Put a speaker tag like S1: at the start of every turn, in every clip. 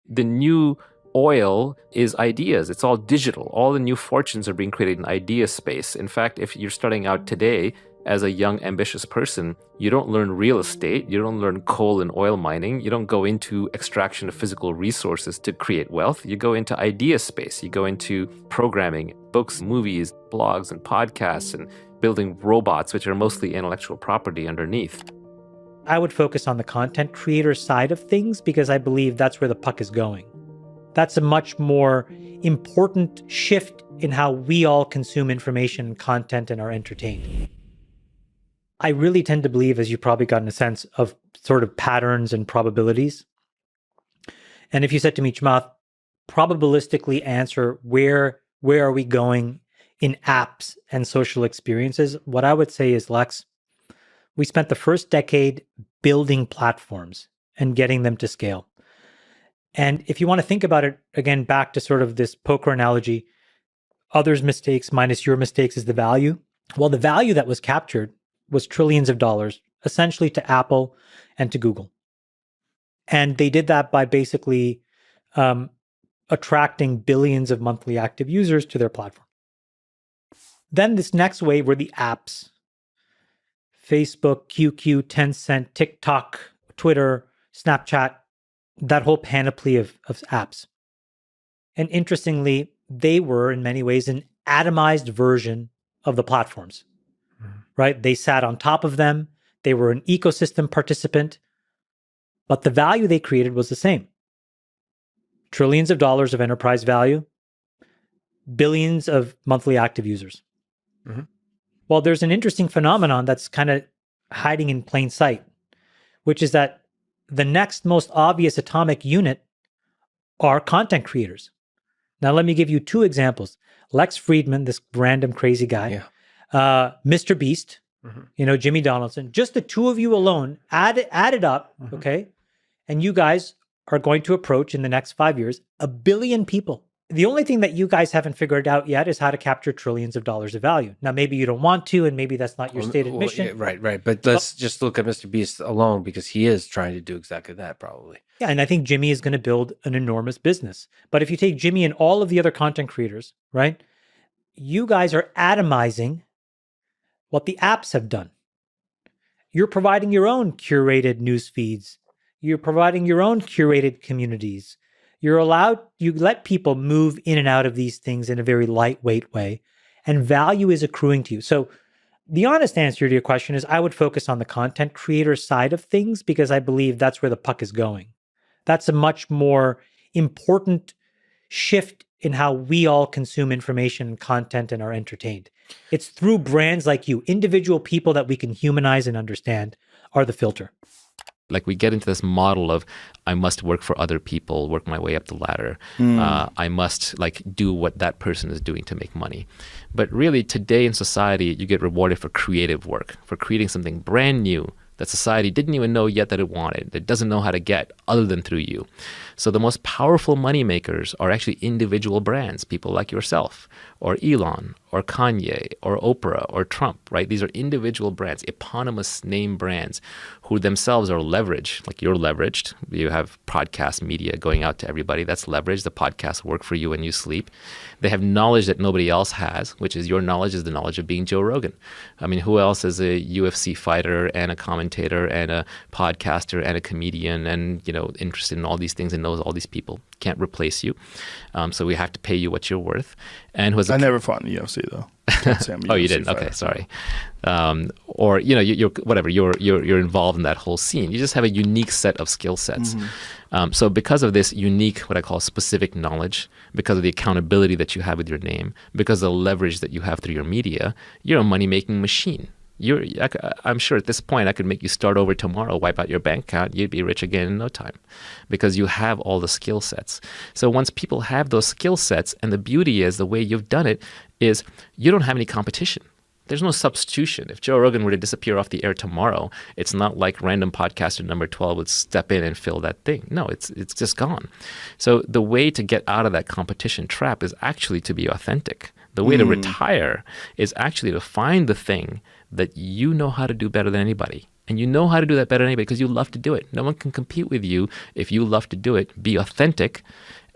S1: The new oil is ideas. It's all digital. All the new fortunes are being created in idea space. In fact, if you're starting out today as a young, ambitious person, you don't learn real estate. You don't learn coal and oil mining. You don't go into extraction of physical resources to create wealth. You go into idea space. You go into programming, books, movies, blogs, and podcasts, and building robots, which are mostly intellectual property underneath.
S2: I would focus on the content creator side of things because I believe that's where the puck is going. That's a much more important shift in how we all consume information and content and are entertained. I really tend to believe, as you've probably gotten a sense of sort of patterns and probabilities. And if you said to me, Chamath, probabilistically answer where are we going in apps and social experiences, what I would say is, Lex, we spent the first decade building platforms and getting them to scale. And if you want to think about it, again, back to sort of this poker analogy, others' mistakes minus your mistakes is the value. Well, the value that was captured was trillions of dollars, essentially to Apple and to Google. And they did that by basically attracting billions of monthly active users to their platform. Then this next wave were the apps. Facebook, QQ, Tencent, TikTok, Twitter, Snapchat, that whole panoply of apps. And interestingly, they were in many ways an atomized version of the platforms, right? They sat on top of them. They were an ecosystem participant, but the value they created was the same. Trillions of dollars of enterprise value, billions of monthly active users. Mm-hmm. Well, there's an interesting phenomenon that's kind of hiding in plain sight, which is that the next most obvious atomic unit are content creators. Now, let me give you two examples. Lex Friedman, this random crazy guy, MrBeast, Jimmy Donaldson, just the two of you alone, add it up, okay? And you guys are going to approach in the next 5 years 1 billion people. The only thing that you guys haven't figured out yet is how to capture trillions of dollars of value. Now, maybe you don't want to, and maybe that's not your stated mission.
S3: Yeah, right. But let's just look at MrBeast alone because he is trying to do exactly that, probably.
S2: Yeah, and I think Jimmy is going to build an enormous business. But if you take Jimmy and all of the other content creators, right, you guys are atomizing what the apps have done. You're providing your own curated news feeds. You're providing your own curated communities. You let people move in and out of these things in a very lightweight way, and value is accruing to you. So the honest answer to your question is I would focus on the content creator side of things because I believe that's where the puck is going. That's a much more important shift in how we all consume information and content and are entertained. It's through brands like you, individual people that we can humanize and understand are the filter.
S1: Like we get into this model of I must work for other people, work my way up the ladder. I must do what that person is doing to make money. But really today in society, you get rewarded for creative work, for creating something brand new that society didn't even know yet that it wanted, that doesn't know how to get other than through you. So the most powerful money makers are actually individual brands, people like yourself, or Elon, or Kanye, or Oprah, or Trump, right? These are individual brands, eponymous name brands who themselves are leveraged, like you're leveraged. You have podcast media going out to everybody. That's leverage. The podcasts work for you when you sleep. They have knowledge that nobody else has, which is your knowledge is the knowledge of being Joe Rogan. I mean, who else is a UFC fighter and a commentator and a podcaster and a comedian and, interested in all these things and knows all these people? Can't replace you. So we have to pay you what you're worth. And who has
S4: I never fought in the UFC though.
S1: Oh, you didn't? Okay, sorry. Or you're whatever. You're involved in that whole scene. You just have a unique set of skill sets. So because of this unique, what I call specific knowledge, because of the accountability that you have with your name, because of the leverage that you have through your media, you're a money-making machine. I'm sure at this point I could make you start over tomorrow, wipe out your bank account, you'd be rich again in no time because you have all the skill sets. So once people have those skill sets, and the beauty is the way you've done it is you don't have any competition. There's no substitution. If Joe Rogan were to disappear off the air tomorrow, it's not like random podcaster number 12 would step in and fill that thing. No, it's just gone. So the way to get out of that competition trap is actually to be authentic. The way to retire is actually to find the thing that you know how to do better than anybody. And you know how to do that better than anybody because you love to do it. No one can compete with you if you love to do it. Be authentic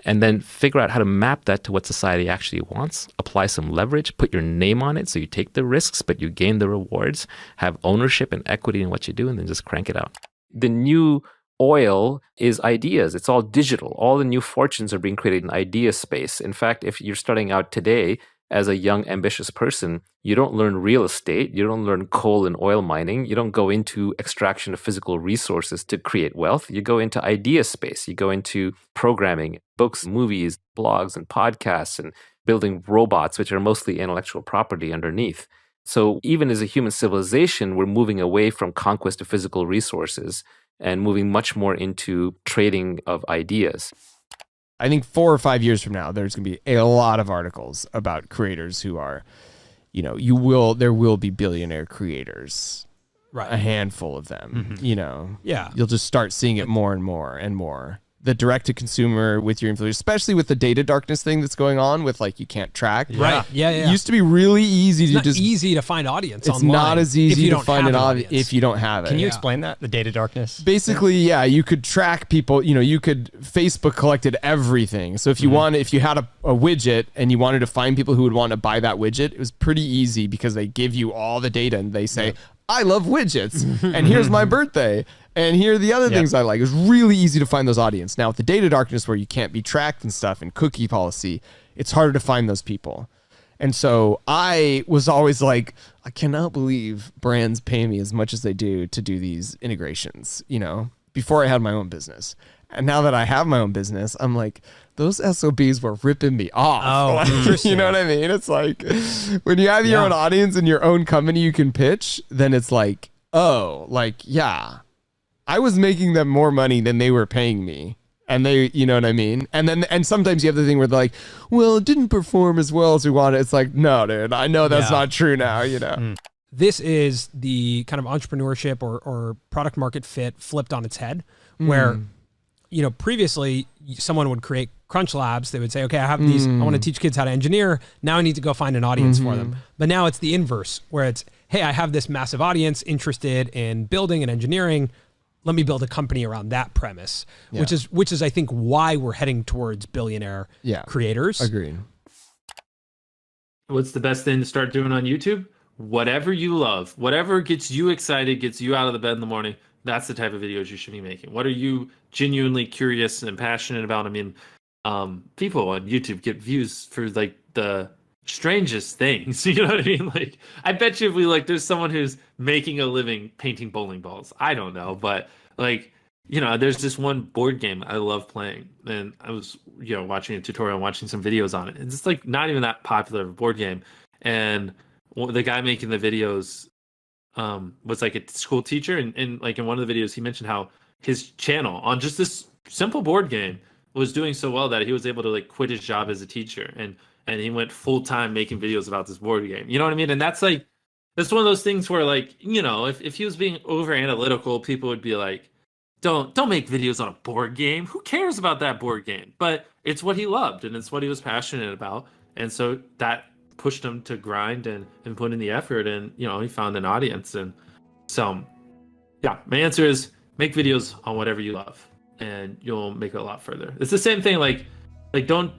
S1: and then figure out how to map that to what society actually wants. Apply some leverage, put your name on it so you take the risks, but you gain the rewards. Have ownership and equity in what you do, and then just crank it out. The new oil is ideas. It's all digital. All the new fortunes are being created in idea space. In fact, if you're starting out today as a young, ambitious person, you don't learn real estate. You don't learn coal and oil mining. You don't go into extraction of physical resources to create wealth. You go into idea space. You go into programming, books, movies, blogs, and podcasts, and building robots, which are mostly intellectual property underneath. So even as a human civilization, we're moving away from conquest of physical resources and moving much more into trading of ideas.
S4: I think 4 or 5 years from now, there's going to be a lot of articles about creators who are, there will be billionaire creators,
S5: right?
S4: A handful of them,
S5: Yeah.
S4: You'll just start seeing it more and more and more. The direct to consumer with your influencers, especially with the data darkness thing that's going on with like you can't track.
S5: Right. Yeah.
S4: It used to be really easy
S5: It's
S4: to
S5: not
S4: just
S5: easy to find audience
S4: It's
S5: online
S4: not as easy
S5: if you
S4: to
S5: don't
S4: find
S5: have
S4: an
S5: an
S4: audience if you don't have it.
S6: Can you explain that? The data darkness?
S4: Basically, yeah, you could track people. Facebook collected everything. So if you if you had a widget and you wanted to find people who would want to buy that widget, it was pretty easy because they give you all the data and they say, I love widgets and here's my birthday and here are the other things I like. It's really easy to find those audience. Now with the data darkness where you can't be tracked and stuff and cookie policy, it's harder to find those people. And so I was always like, I cannot believe brands pay me as much as they do to do these integrations, before I had my own business. And now that I have my own business, I'm like, those SOBs were ripping me off.
S5: Oh, interesting.
S4: You know what I mean? It's like when you have your own audience and your own company you can pitch, then it's like, I was making them more money than they were paying me. And they, you know what I mean? And sometimes you have the thing where they're like, well, it didn't perform as well as we wanted. It's like, no, dude, I know that's not true now,
S5: This is the kind of entrepreneurship or product market fit flipped on its head where, previously someone would create Crunch Labs. They would say, okay, I have these, I want to teach kids how to engineer. Now I need to go find an audience for them. But now it's the inverse where it's, hey, I have this massive audience interested in building and engineering. Let me build a company around that premise, which is I think why we're heading towards billionaire creators.
S4: Agreed.
S7: What's the best thing to start doing on YouTube? Whatever you love, whatever gets you excited, gets you out of the bed in the morning. That's the type of videos you should be making. What are you genuinely curious and passionate about? I mean, people on YouTube get views for like the strangest things. You know what I mean? Like, I bet you if there's someone who's making a living painting bowling balls. I don't know, but there's this one board game I love playing, and I was, watching a tutorial, watching some videos on it. It's just like not even that popular of a board game, and the guy making the videos was like a school teacher, and like in one of the videos he mentioned how his channel on just this simple board game was doing so well that he was able to like quit his job as a teacher and he went full time making videos about this board game. You know what I mean? And that's one of those things where like, if he was being over analytical, people would be like, don't make videos on a board game. Who cares about that board game? But it's what he loved and it's what he was passionate about. And so that pushed him to grind and put in the effort, and he found an audience. And so my answer is make videos on whatever you love and you'll make it a lot further. It's the same thing like don't,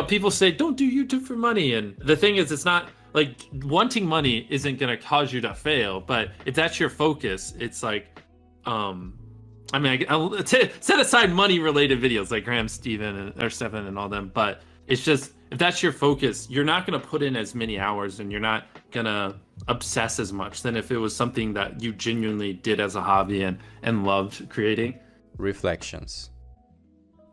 S7: people say don't do YouTube for money, and the thing is it's not like wanting money isn't going to cause you to fail, but if that's your focus, it's like I'll set aside money related videos like Graham, Stephen and all them, but it's just if that's your focus, you're not going to put in as many hours and you're not going to obsess as much than if it was something that you genuinely did as a hobby and loved creating.
S8: Reflections.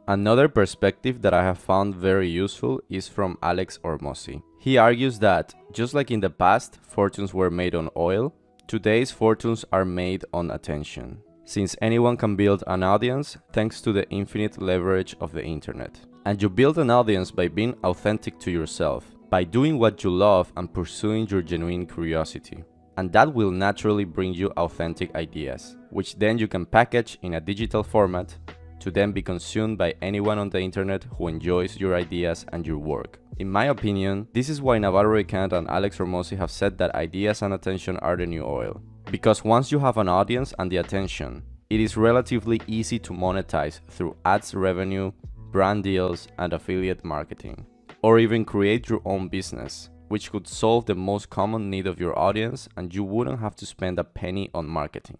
S8: Another perspective that I have found very useful is from Alex Hormozi. He argues that, just like in the past, fortunes were made on oil, today's fortunes are made on attention, since anyone can build an audience thanks to the infinite leverage of the internet. And you build an audience by being authentic to yourself, by doing what you love and pursuing your genuine curiosity. And that will naturally bring you authentic ideas, which then you can package in a digital format to then be consumed by anyone on the internet who enjoys your ideas and your work. In my opinion, this is why Naval Ravikant and Alex Hormozi have said that ideas and attention are the new oil. Because once you have an audience and the attention, it is relatively easy to monetize through ads revenue, brand deals, and affiliate marketing. Or even create your own business, which could solve the most common need of your audience and you wouldn't have to spend a penny on marketing.